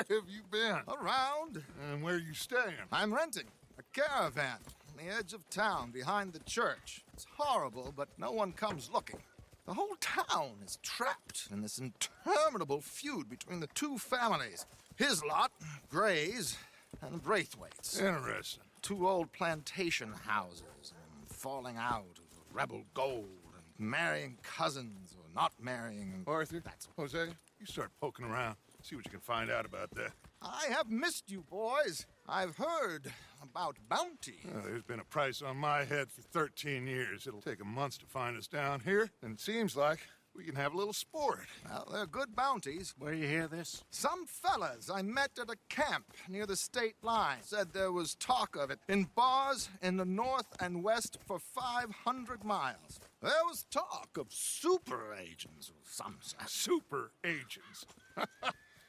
Where have you been? Around. And where you staying? I'm renting a caravan on the edge of town behind the church. It's horrible, but no one comes looking. The whole town is trapped in this interminable feud between the two families. His lot, Gray's, and Braithwaite's. Interesting. Two old plantation houses, and falling out of rebel gold, and marrying cousins or not marrying. Arthur, Jose, you start poking around. See what you can find out about that. I have missed you, boys. I've heard about bounty. There's been a price on my head for 13 years. It'll take a month to find us down here, and it seems like we can have a little sport. Well, they're good bounties. Where you hear this? Some fellas I met at a camp near the state line said there was talk of it in bars in the north and west for 500 miles. There was talk of super agents of some sort. Super agents.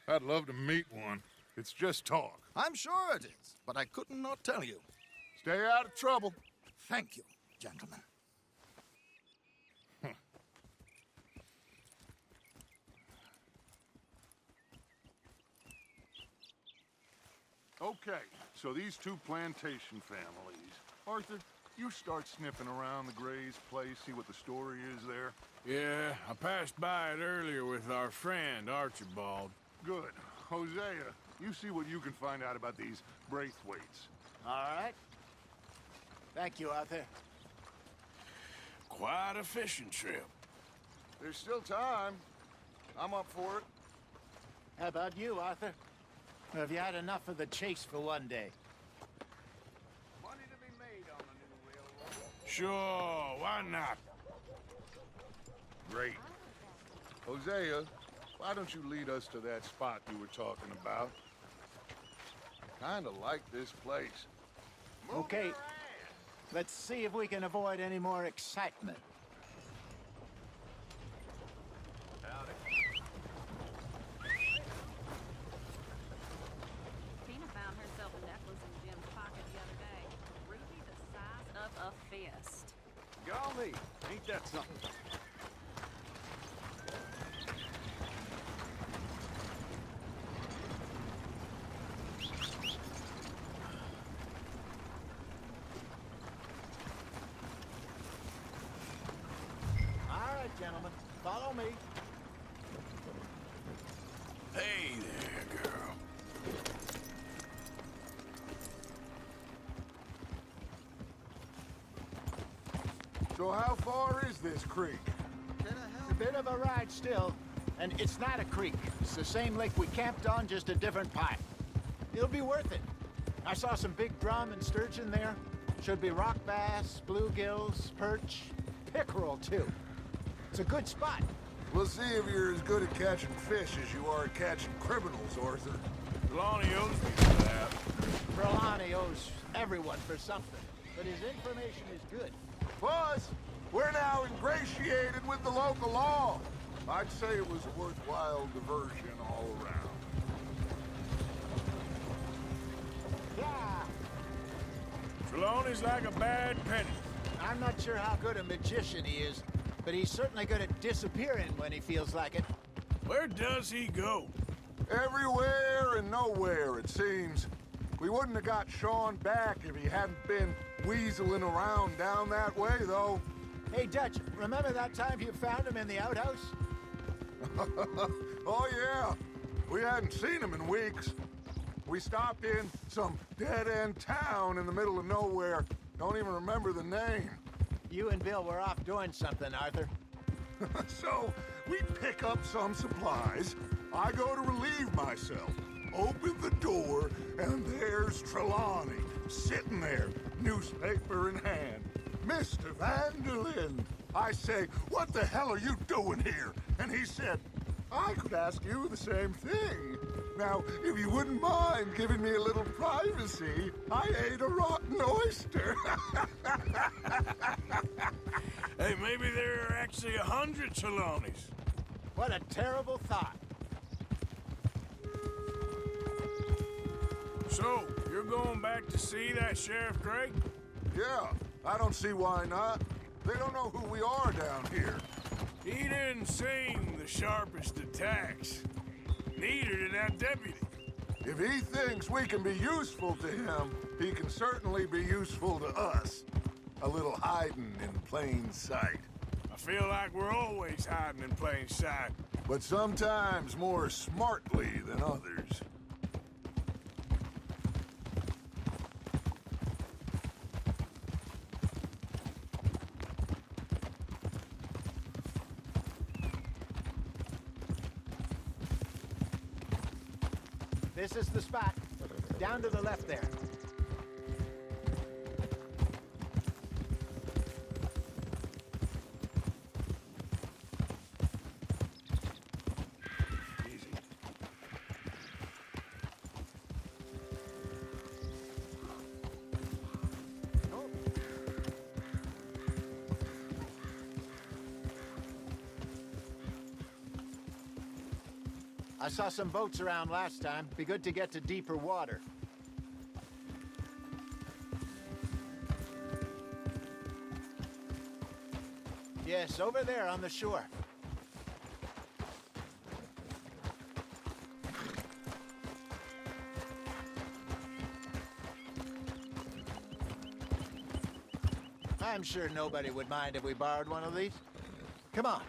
I'd love to meet one. It's just talk. I'm sure it is, but I couldn't not tell you. Stay out of trouble. Thank you, gentlemen. Okay, so these two plantation families. Arthur, you start sniffing around the Gray's place, see what the story is there. Yeah, I passed by it earlier with our friend, Archibald. Good. Hosea, you see what you can find out about these Braithwaites. All right. Thank you, Arthur. Quite a fishing trip. There's still time. I'm up for it. How about you, Arthur? Have you had enough of the chase for one day? Money to be made on the new railroad. Sure, why not? Great. Hosea, why don't you lead us to that spot you were talking about? I kinda like this place. Okay. Let's see if we can avoid any more excitement. Tina found herself a necklace in Jim's pocket the other day. Ruby the size of a fist. Golly, ain't that something? All right, gentlemen. Follow me. Hey there, girl. So how far is this creek? It's a bit of a ride still, and it's not a creek. It's the same lake we camped on, just a different pipe. It'll be worth it. I saw some big drum and sturgeon there. Should be rock bass, bluegills, perch, pickerel, too. It's a good spot. We'll see if you're as good at catching fish as you are at catching criminals, Arthur. Trelawney owes me for that. Trelawney owes everyone for something, but his information is good. Plus, we're now ingratiated with the local law. I'd say it was a worthwhile diversion all around. Yeah, Trelawney's like a bad penny. I'm not sure how good a magician he is, but he's certainly good at disappearing when he feels like it. Where does he go? Everywhere and nowhere, it seems. We wouldn't have got Sean back if he hadn't been weaseling around down that way, though. Hey, Dutch, remember that time you found him in the outhouse? Oh, yeah. We hadn't seen him in weeks. We stopped in some dead-end town in the middle of nowhere. Don't even remember the name. You and Bill were off doing something, Arthur. So, we pick up some supplies. I go to relieve myself. Open the door, and there's Trelawney, sitting there, newspaper in hand. Mr. Vanderlyn. I say, what the hell are you doing here? And he said, I could ask you the same thing. Now, if you wouldn't mind giving me a little privacy, I ate a rotten oyster. Hey, maybe there are actually 100 Trelawneys. What a terrible thought. So, you're going back to see that Sheriff Gray? Yeah, I don't see why not. They don't know who we are down here. He didn't seem the sharpest attacks. Neither did that deputy. If he thinks we can be useful to him, he can certainly be useful to us. A little hiding in plain sight. I feel like we're always hiding in plain sight. But sometimes more smartly than others. This is the spot. Down to the left there. Easy. Oh. I saw some boats around last time. Be good to get to deeper water. Yes, over there on the shore. I'm sure nobody would mind if we borrowed one of these. Come on.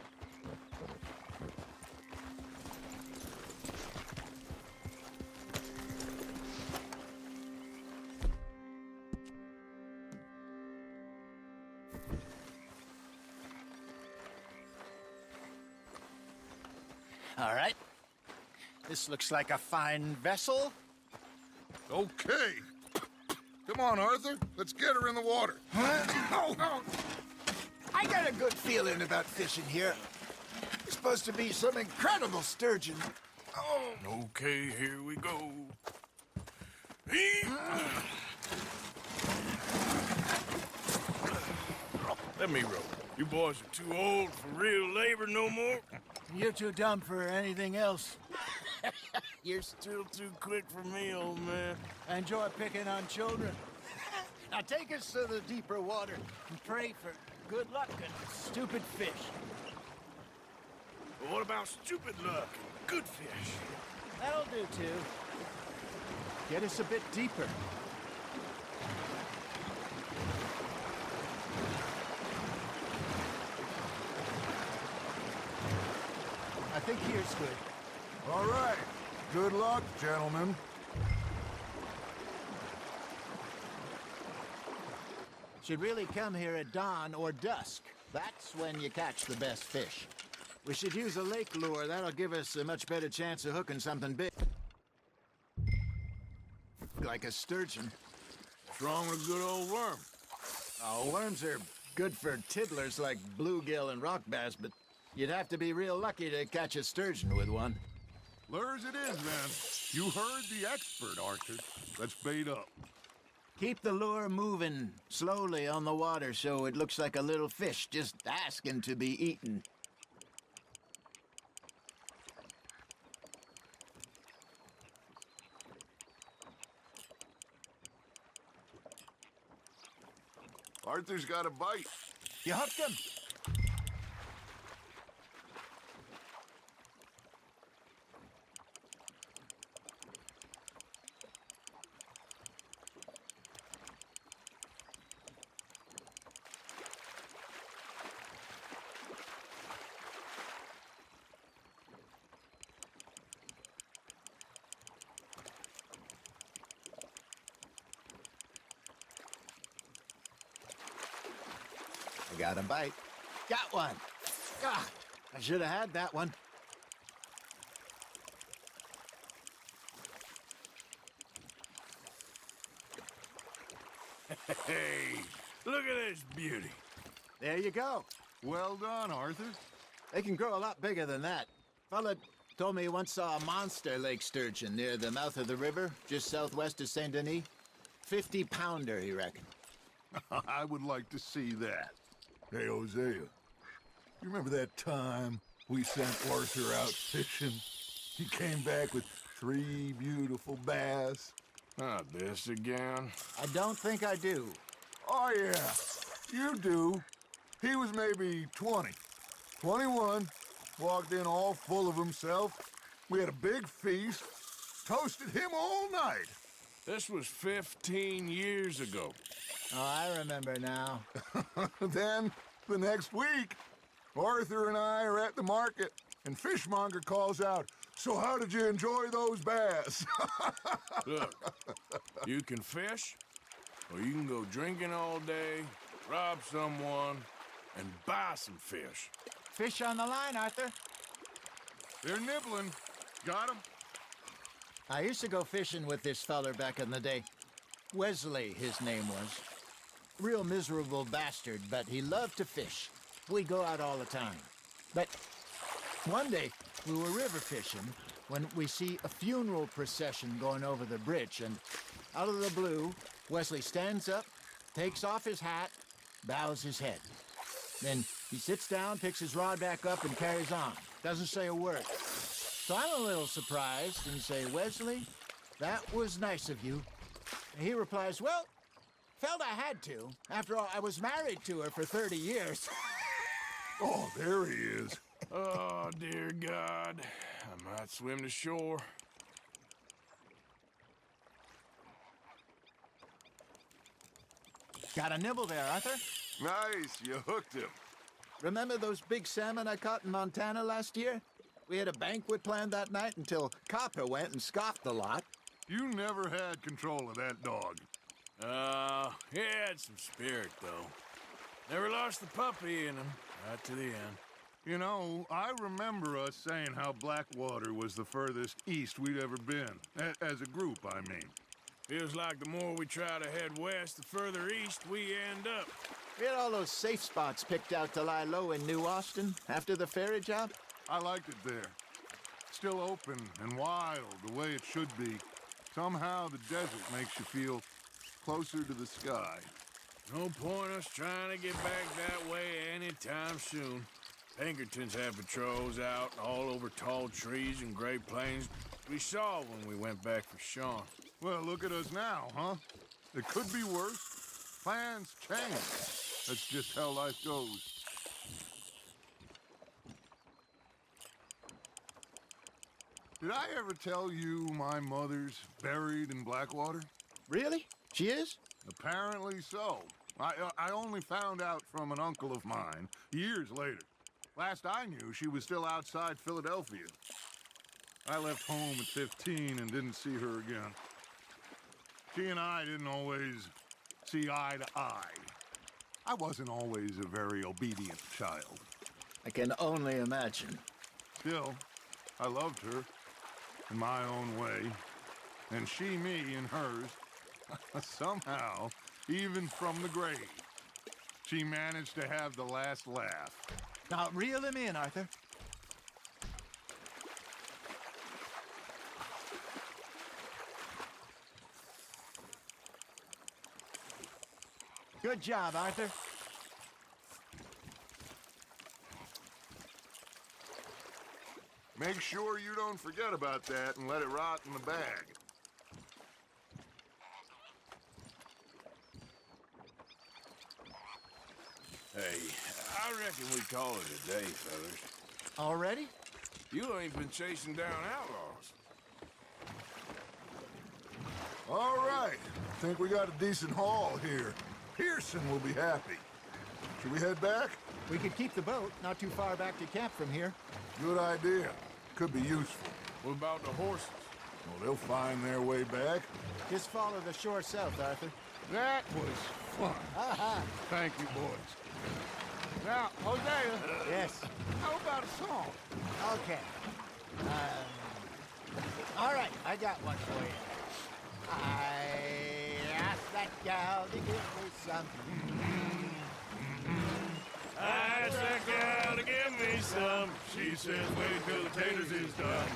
All right. This looks like a fine vessel. Okay. Come on, Arthur. Let's get her in the water. Oh, I got a good feeling about fishing here. It's supposed to be some incredible sturgeon. Oh, Okay, here we go. Let me row. You boys are too old for real labor no more. you're too dumb for anything else. You're still too quick for me, old man. I enjoy picking on children. Now take us to the deeper water and pray for good luck and stupid fish. But what about stupid luck and good fish? That'll do too. Get us a bit deeper. I think here's good. All right. Good luck, gentlemen. Should really come here at dawn or dusk. That's when you catch the best fish. We should use a lake lure. That'll give us a much better chance of hooking something big. Like a sturgeon. What's wrong with a good old worm? Oh, worms are good for tiddlers like bluegill and rock bass, but you'd have to be real lucky to catch a sturgeon with one. Lures it is, then. You heard the expert, Arthur. Let's bait up. Keep the lure moving slowly on the water so it looks like a little fish just asking to be eaten. Arthur's got a bite. You hooked him. I got a bite. Got one. Ah, I should have had that one. Hey, look at this beauty. There you go. Well done, Arthur. They can grow a lot bigger than that. Fella told me he once saw a monster lake sturgeon near the mouth of the river, just southwest of Saint Denis. 50-pounder, he reckoned. I would like to see that. Hey, Hosea, you remember that time we sent Arthur out fishing? He came back with 3 beautiful bass. Not this again. I don't think I do. Oh, yeah, you do. He was maybe 20, 21, walked in all full of himself. We had a big feast. Toasted him all night. This was 15 years ago. Oh, I remember now. Then, the next week, Arthur and I are at the market, and Fishmonger calls out, "So how did you enjoy those bass?" Look, you can fish, or you can go drinking all day, rob someone, and buy some fish. Fish on the line, Arthur. They're nibbling. Got 'em? I used to go fishing with this feller back in the day. Wesley, his name was. Real miserable bastard, but he loved to fish. We'd go out all the time. But one day, we were river fishing when we see a funeral procession going over the bridge, and out of the blue, Wesley stands up, takes off his hat, bows his head. Then he sits down, picks his rod back up, and carries on. Doesn't say a word. So I'm a little surprised and say, "Wesley, that was nice of you." And he replies, "Well, felt I had to. After all, I was married to her for 30 years. Oh, there he is. Oh, dear God. I might swim to shore. Got a nibble there, Arthur. Nice, you hooked him. Remember those big salmon I caught in Montana last year? We had a banquet planned that night until Copper went and scoffed a lot. You never had control of that dog. He had some spirit, though. Never lost the puppy in him, right to the end. You know, I remember us saying how Blackwater was the furthest east we'd ever been. As a group, I mean. Feels like the more we try to head west, the further east we end up. We had all those safe spots picked out to lie low in New Austin after the ferry job. I liked it there. Still open and wild, the way it should be. Somehow the desert makes you feel closer to the sky. No point us trying to get back that way anytime soon. Pinkertons have patrols out all over tall trees and Great Plains. We saw when we went back for Sean. Well, look at us now, huh? It could be worse. Plans change. That's just how life goes. Did I ever tell you my mother's buried in Blackwater? Really? She is? Apparently so. I only found out from an uncle of mine years later. Last I knew, she was still outside Philadelphia. I left home at 15 and didn't see her again. She and I didn't always see eye to eye. I wasn't always a very obedient child. I can only imagine. Still, I loved her in my own way, and she me in hers. Somehow, even from the grave, she managed to have the last laugh. Now, reel him in, Arthur. Good job, Arthur. Make sure you don't forget about that and let it rot in the bag. Hey, I reckon we call it a day, fellas. Already? You ain't been chasing down outlaws. All right. Think we got a decent haul here. Pearson will be happy. Should we head back? We could keep the boat not too far back to camp from here. Good idea. Could be useful. What about the horses? Well, they'll find their way back. Just follow the shore south, Arthur. That was fun. Thank you, boys. Now, Hosea, Yes. how about a song? Okay. All right, I got one for you. I asked that gal to give me some. I asked that gal to give me some. She says, wait till the taters is done.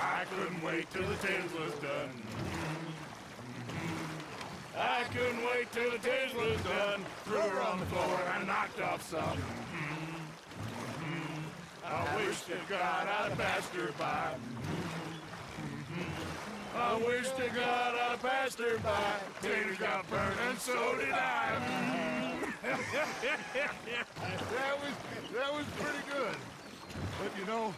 I couldn't wait till the taters was done. I couldn't wait till the taters was done. Threw her on the floor and knocked off some. I wish to God I'd passed her by. I wish to God I passed her by. Taters got burned and so did I. That was pretty good. But you know,